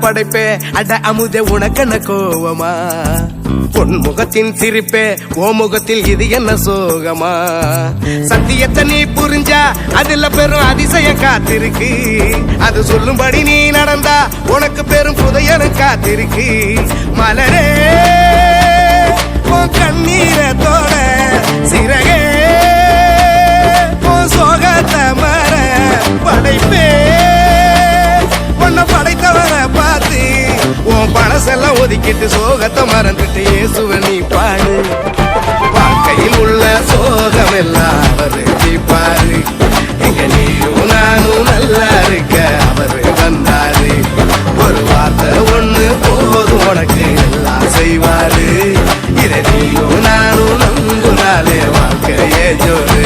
படைப்பே அட அமுதே உனக்கென்ன கோவமா பொன்முகத்தின் சிரிப்பே ஓ முகத்தில் இது என்ன சோகமா சத்தியத்தை நீ புரிஞ்சா அதுல பெரும் அதிசயம் காத்திருக்கு அது சொல்லும்படி நீ நடந்தா உனக்கு பெரும் புதையலும் காத்திருக்கு மலரே உன் கண்ணீரத்தோட சிறகே உன் சோகத்தை மற படைப்பே உன்னை படைத்தவரை பார்த்து உன் பழசெல்லாம் ஒதுக்கிட்டு சோகத்தை மறந்துட்டு இயேசுவை நீ பாடு வாழ்க்கையில் உள்ள சோகம் எல்லாம் அவரு தீப்பாரு இங்க நீயும் நானும் நல்லா இருக்க அவரு வந்தாரு ஒரு வார்த்தை ஒண்ணு போதும் உனக்கு எல்லாம் செய்வாரு இதை நீயும் நானும் நம்புனாலே வாழ்க்கையே ஜோரு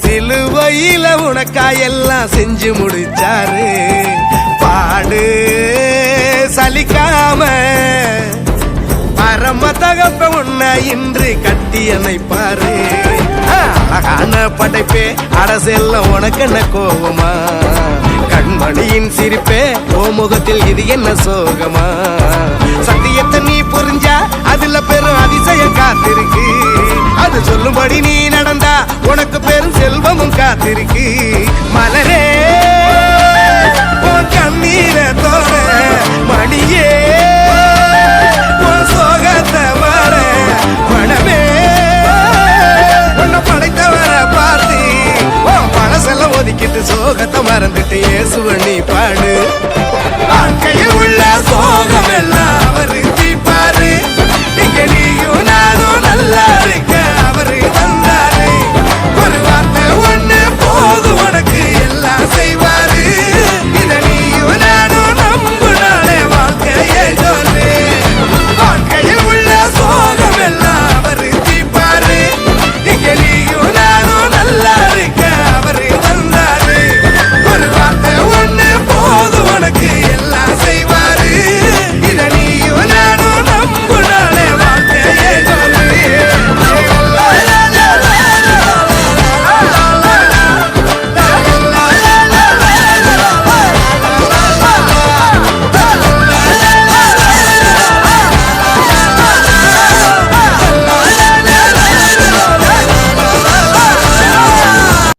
சிலுவையில உனக்காயெல்லாம் செஞ்சு முடிச்சாரு பாடு சலிக்காம பரம தகப்ப உன்னை இன்று கட்டி அணைப்பாரு அழகான படைப்பே அரசெல்லாம் உனக்கு என்ன கோவமா கண்மணியின் சிரிப்பே ஓ முகத்தில் இது என்ன சோகமா சத்தியத்தை நீ புரிஞ்சா அதுல பெரும் அதிசயம் காத்திருக்கு அது சொல்லும்படி நீ நடந்தா உனக்கு பெரும் செல்வமும் காத்திருக்கு மலரே